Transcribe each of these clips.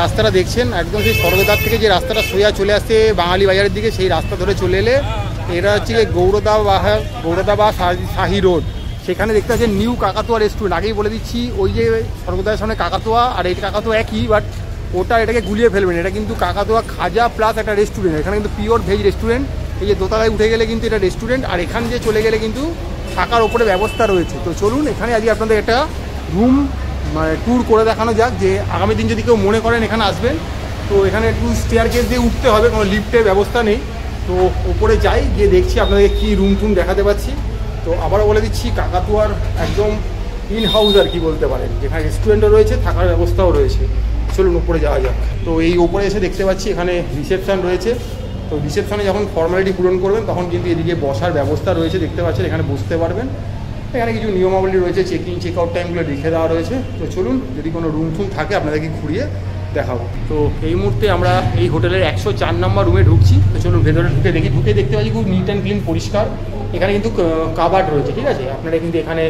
রাস্তাটা দেখছেন একদম সেই স্বর্গদ্বার থেকে যে রাস্তাটা সোজা চলে আসছে বাঙালি বাজারের দিকে, সেই রাস্তা ধরে চলে এলে এটা হচ্ছে গৌরদা বা শাহি রোড। সেখানে দেখতে পাচ্ছেন নিউ কাকাতুয়া রেস্টুরেন্ট। আগেই বলে দিচ্ছি, ওই যে স্বর্গদ্বারের সামনে কাকাতুয়া আর এই কাকাতুয়া একই, বাট ওটা এটাকে গুলিয়ে ফেলবেন। এটা কিন্তু কাকাতুয়া খাজা প্লাস একটা রেস্টুরেন্ট। এখানে কিন্তু পিওর ভেজ রেস্টুরেন্ট। এই যে দোতলায় উঠে গেলে কিন্তু এটা রেস্টুরেন্ট, আর এখান দিয়ে চলে গেলে কিন্তু থাকার ওপরে ব্যবস্থা রয়েছে। তো চলুন এখানে আজকে আপনাদের একটা রুম ট্যুর করে দেখানো যাক, যে আগামী দিন যদি কেউ মনে করেন এখানে আসবেন। তো এখানে একটু স্টেয়ারকেস দিয়ে উঠতে হবে, কোনো লিফটের ব্যবস্থা নেই। তো ওপরে যাই, গিয়ে দেখছি আপনাদের কী রুম টুম দেখাতে পাচ্ছি। তো আবারও বলে দিচ্ছি, কাকাতুয়ার একদম ইন হাউস আর কি বলতে পারেন, যেখানে রেস্টুরেন্টও রয়েছে, থাকার ব্যবস্থাও রয়েছে। চলুন উপরে যাওয়া যাক। তো এই উপরে এসে দেখতে পাচ্ছি এখানে রিসেপশান রয়েছে। তো রিসেপশনে যখন ফর্মালিটি পূরণ করবেন তখন কিন্তু এদিকে বসার ব্যবস্থা রয়েছে, দেখতে পাচ্ছেন এখানে বসতে পারবেন। এখানে কিছু নিয়মাবলী রয়েছে, চেক ইন চেক আউট টাইমগুলো লিখে দেওয়া রয়েছে। তো চলুন যদি কোনো রুম টুম থাকে আপনাদেরকে ঘুরিয়ে দেখাবো। তো এই মুহূর্তে আমরা এই হোটেলের 104 নম্বর রুমে ঢুকছি। তো চলুন ভেতরে ঢুকে দেখি। দেখতে পাচ্ছি খুব নিট অ্যান্ড ক্লিন, পরিষ্কার। এখানে কিন্তু কাবার্ড রয়েছে, ঠিক আছে। আপনারা কিন্তু এখানে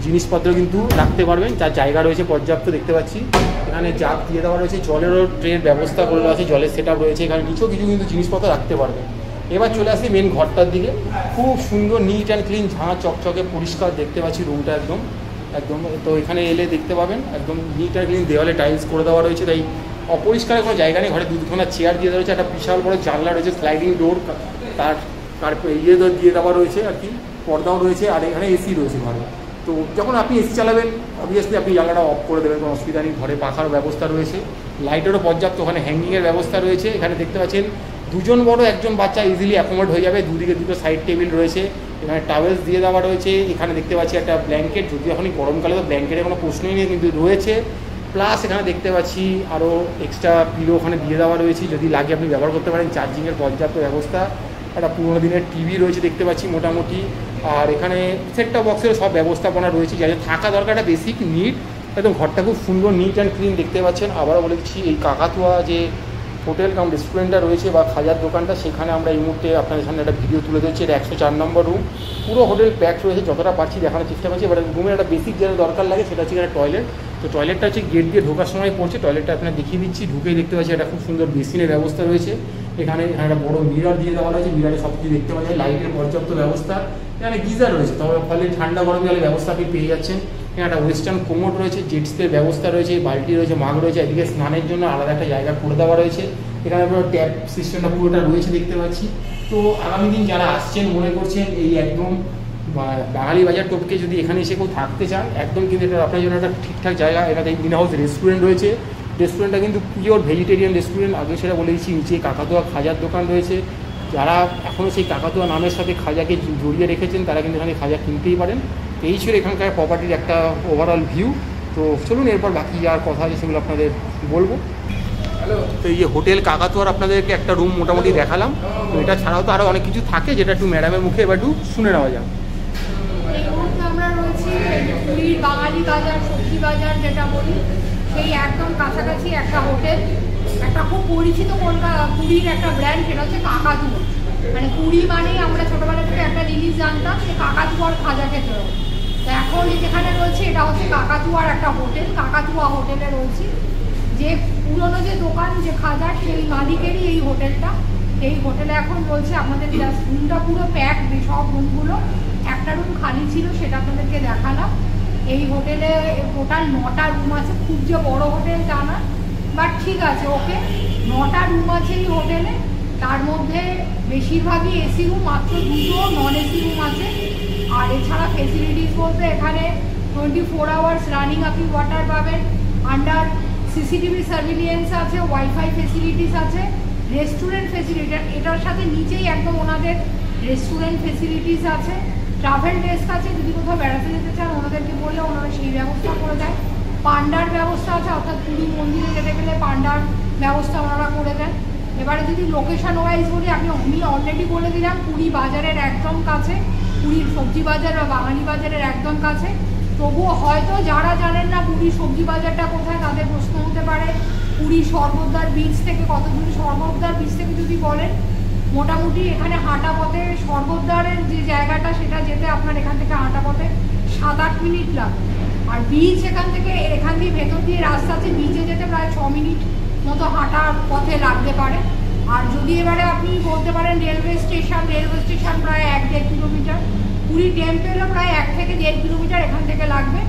জিনিসপত্র কিন্তু রাখতে পারবেন, যার জায়গা রয়েছে পর্যাপ্ত। দেখতে পাচ্ছি এখানে জাগ দিয়ে দেওয়া রয়েছে, জলেরও ট্রের ব্যবস্থা করে দেওয়া আছে, জলের সেট আপ রয়েছে। এখানে নিচেও কিছু কিন্তু জিনিসপত্র রাখতে পারবেন। এবার চলে আসি মেন ঘরটার দিকে। খুব সুন্দর নিট অ্যান্ড ক্লিন, ঝাঁ চকচকে পরিষ্কার দেখতে পাচ্ছি রুমটা একদম একদম। তো এখানে এলে দেখতে পাবেন একদম নিট অ্যান্ড ক্লিন, দেওয়ালে টাইলস করে দেওয়া রয়েছে, তাই অপরিষ্কারের কোনো জায়গা নেই। ঘরে দুখানা চেয়ার দিয়ে দেওয়া রয়েছে, একটা বিশাল বড় জানলা রয়েছে, স্লাইডিং ডোর, তার ইয়ে দিয়ে দেওয়া রয়েছে আর কি, পর্দাও রয়েছে। আর এখানে এসি রয়েছে ঘরে। তো যখন আপনি এসি চালাবেন অবভিয়াসলি আপনি জানলাটা অফ করে দেবেন, কোনো অসুবিধা নেই। ঘরে পাখার ব্যবস্থা রয়েছে, লাইটেরও পর্যাপ্ত, ওখানে হ্যাঙ্গিংয়ের ব্যবস্থা রয়েছে। এখানে দেখতে পাচ্ছেন দুজন বড় একজন বাচ্চা ইজিলি অ্যাকোমোড হয়ে যাবে। দুদিকে দুটো সাইড টেবিল রয়েছে, এখানে টাওয়েলস দিয়ে দেওয়া রয়েছে। এখানে দেখতে পাচ্ছি একটা ব্ল্যাঙ্কেট, যদি এখনই গরমকালে তো ব্ল্যাঙ্কেটের কোনো প্রশ্নই নেই, কিন্তু রয়েছে। প্লাস এখানে দেখতে পাচ্ছি আরও এক্সট্রা পিলো ওখানে দিয়ে দেওয়া রয়েছে, যদি লাগে আপনি ব্যবহার করতে পারেন। চার্জিংয়ের পর্যাপ্ত ব্যবস্থা, একটা পুরোনো দিনের টিভি রয়েছে দেখতে পাচ্ছি মোটামুটি। আর এখানে সেট টপ বক্সের সব ব্যবস্থাপনা রয়েছে, যা যা থাকা দরকার, একটা বেসিক নিড। একদম ঘরটা খুব সুন্দর নিট অ্যান্ড ক্লিন দেখতে পাচ্ছেন। আবারও বলে দিচ্ছি, এই কাকাতুয়া যে হোটেল কাম রেস্টুরেন্টটা রয়েছে বা খাজার দোকানটা, সেখানে আমরা এই মুহূর্তে আপনাদের সামনে একটা ভিডিও তুলে দিচ্ছি। এটা 104 নম্বর রুম, পুরো হোটেল প্যাক রয়েছে, যতটা পারছি দেখানোর চেষ্টা করছি। এবার রুমের একটা বেসিক যেটা দরকার লাগে সেটা হচ্ছে একটা টয়লেট। তো টয়লেটটা হচ্ছে গেট দিয়ে ঢোকার সময় পড়ছে, টয়লেটটা আপনার দেখিয়ে দিচ্ছি। ঢুকেই দেখতে পাচ্ছি একটা খুব সুন্দর বেসিনের ব্যবস্থা রয়েছে। এখানে একটা বড় মিরর দিয়ে দেওয়া রয়েছে, মিররে সব কিছু দেখতে পাওয়া যায়, লাইটের পর্যাপ্ত ব্যবস্থা। এখানে গিজার রয়েছে, তবে ফলে ঠান্ডা গরম জলের ব্যবস্থা আপনি পেয়ে যাচ্ছেন। এখানে একটা ওয়েস্টার্ন কোমোড রয়েছে, জেটসের ব্যবস্থা রয়েছে, বালতি রয়েছে, মাগ রয়েছে। এদিকে স্নানের জন্য আলাদা একটা জায়গা করে দেওয়া রয়েছে। এখানে পুরো ট্যাপ সিস্টেমটা পুরোটা রয়েছে দেখতে পাচ্ছি। তো আগামী দিন যারা আসছেন মনে করছেন এই একদম বাঙালি বাজার টোপকে যদি এখানে এসে কেউ থাকতে চান, একদম কিন্তু এটা আপনার জন্য একটা ঠিকঠাক জায়গা। এখানে ইন হাউস রেস্টুরেন্ট রয়েছে, রেস্টুরেন্টটা কিন্তু পিওর ভেজিটেরিয়ান রেস্টুরেন্ট। আগে সেটা বলে দিচ্ছি, নিচে কাকাতুয়া খাজার দোকান রয়েছে। যারা এখনও সেই কাকাতুয়া নামের সাথে খাজাকে জড়িয়ে রেখেছেন তারা কিন্তু এখানে খাজা কিনতেই পারেন। এই ছিল এখানকার প্রপার্টির একটা ওভারঅল ভিউ। তো চলুন এরপর বাকি আর কথা আছে সেগুলো আপনাদের বলবো। তো এই যে হোটেল কাকাতুয়ার আপনাদেরকে একটা রুম মোটামুটি দেখালাম। তো এটা ছাড়াও তো আরও অনেক কিছু থাকে, যেটা একটু ম্যাডামের মুখে এবার একটু শুনে নেওয়া যাক। আমরা রয়েছি পুরীর বাঙালি বাজার, সবজি বাজার যেটা বলি, সেই একদম কাছাকাছি একটা হোটেল, একটা খুব পরিচিত পুরীর একটা ব্র্যান্ড, সেটা হচ্ছে কাকাতুয়া। মানে পুরী মানেই আমরা ছোটোবেলা থেকে একটা জিনিস জানতাম, যে কাকাতুয়ার খাজা খেতে হবে। তো এখন যেখানে রয়েছে এটা হচ্ছে কাকাতুয়ার একটা হোটেল, কাকাতুয়া হোটেলে রয়েছি। যে পুরনো যে দোকান যে খাজার, সেই মালিকেরই এই হোটেলটা। এই হোটেলে এখন রয়েছে আপনাদের রুমটা পুরো প্যাক, সব রুমগুলো। একটা রুম খালি ছিল, সেটা আপনাদেরকে দেখালাম। এই হোটেলে টোটাল 9টা রুম আছে, খুব যে বড় হোটেল তা না, বাট ঠিক আছে, ওকে। 9টা রুম আছে এই হোটেলে, তার মধ্যে বেশিরভাগই এসি রুম, মাত্র 2টো নন এসি রুম আছে। আর এছাড়া ফেসিলিটিস বলতে এখানে 24 আওয়ার্স রানিং আপনি ওয়াটার পাবেন, আন্ডার সিসিটিভি সার্ভিলিয়েন্স আছে, ওয়াইফাই ফেসিলিটিস আছে, রেস্টুরেন্ট ফেসিলিটি, এটার সাথে নিচেই একদম ওনাদের রেস্টুরেন্ট ফেসিলিটিস আছে। ট্রাভেল ডেস্ক আছে, যদি কোথাও বেড়াতে যেতে চান ওনাদেরকে বললে ওনারা সেই ব্যবস্থা করে দেয়। পান্ডার ব্যবস্থা আছে, অর্থাৎ পুরী মন্দিরে যেতে গেলে পান্ডার ব্যবস্থা ওনারা করে দেন। এবারে যদি লোকেশন ওয়াইজ বলি, আমি অলরেডি বলে দিলাম পুরী বাজারের একদম কাছে, পুরীর সবজি বাজার বা বাঙালি বাজারের একদম কাছে। তবুও হয়তো যারা জানেন না পুরীর সবজি বাজারটা কোথায়, তাদের প্রশ্ন হতে পারে পুরী স্বর্গদ্বার বীচ থেকে কত দূর। স্বর্গদ্বার বীচ থেকে যদি বলেন, মোটামুটি এখানে হাঁটা পথে স্বর্গদ্বারের যে জায়গাটা সেটা যেতে আপনার এখান থেকে হাঁটা পথে 7-8 মিনিট লাগবে। আর বীচ এখান দিয়ে ভেতর দিয়ে রাস্তা আছে, বিচে যেতে প্রায় 6 মিনিট মতো হাঁটার পথে লাগতে পারে। আর যদি এবারে আপনি বলতে পারেন রেলওয়ে স্টেশন প্রায় 1-1.5 কিলোমিটার, পুরী টেম্পেলও প্রায় 1 থেকে 1.5 কিলোমিটার এখান থেকে লাগবে।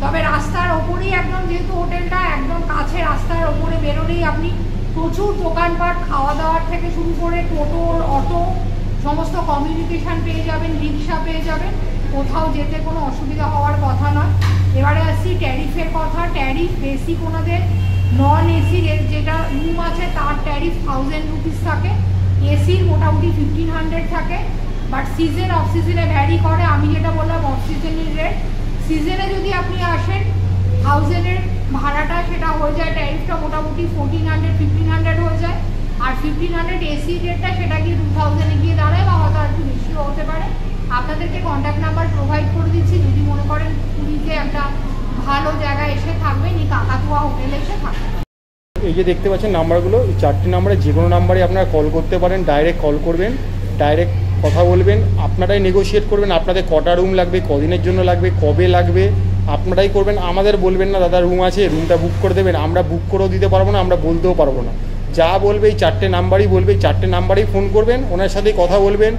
তবে রাস্তার ওপরেই একদম, যেহেতু হোটেলটা একদম কাছে, রাস্তার ওপরে বেরোলেই আপনি প্রচুর দোকানপাট, খাওয়া দাওয়ার থেকে শুরু করে টোটো, অটো, সমস্ত কমিউনিকেশান পেয়ে যাবেন, রিক্সা পেয়ে যাবেন, কোথাও যেতে কোনো অসুবিধা হওয়ার কথা নয়। এবারে আসছি ট্যারিফের কথা। ট্যারিফ বেসিক ওনাদের নন এসির যেটা রুম আছে তার ট্যারিফ 1000 রুপিস থাকে, এসির মোটামুটি 1500 থাকে। বাট সিজন অফ সিজনে ভ্যারি করে। আমি যেটা বললাম অফ সিজনের রেট, সিজনে যদি আপনি আসেন 1000-এর ভাড়াটা সেটা হয়ে যায়, ট্যারিফটা মোটামুটি 1400-1500 হয়ে যায়। আর 1500 এসি রেটটা সেটা গিয়ে 2000-এ গিয়ে দাঁড়ায়, বা হয়তো আর একটু বেশিও হতে পারে। আপনাদেরকে কন্ট্যাক্ট নাম্বার প্রোভাইড করে দিচ্ছি, যদি মনে করেন পুরীতে একটা ভালো জায়গায় এসে থাকবেন, এই কাকাতুয়া হোটেলে এসে থাকবেন। এই যে দেখতে পাচ্ছেন নাম্বারগুলো, এই 4টে নাম্বারে যে কোনো নাম্বারে আপনারা কল করতে পারেন। ডাইরেক্ট কল করবেন, ডাইরেক্ট কথা বলবেন, আপনারাই নেগোশিয়েট করবেন আপনাদের কটা রুম লাগবে, কদিনের জন্য লাগবে, কবে লাগবে, আপনারাই করবেন। আমাদের বলবেন না দাদা রুম আছে, রুমটা বুক করে দেবেন, আমরা বুক করেও দিতে পারবো না, আমরা বলতেও পারবো না। যা বলবে এই 4টে নাম্বারই বলবে, এই 4টে নাম্বারেই ফোন করবেন, ওনার সাথেই কথা বলবেন।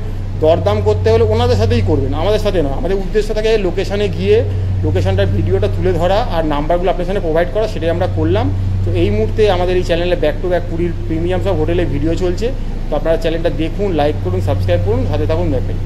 দরদাম করতে হলে ওনাদের সাথেই করবেন, আমাদের সাথে নয়। আমাদের উদ্দেশ্য থাকে লোকেশানে গিয়ে লোকেশানটার ভিডিওটা তুলে ধরা আর নাম্বারগুলো আপনার সামনে প্রোভাইড করা, সেটাই আমরা করলাম। তো এই মুহূর্তে আমাদের এই চ্যানেলে ব্যাক টু ব্যাক পুরীর প্রিমিয়াম সব হোটেলের ভিডিও চলছে। তো আপনারা চ্যানেলটা দেখুন, লাইক করুন, সাবস্ক্রাইব করুন, সাথে থাকুন, দেখবেন।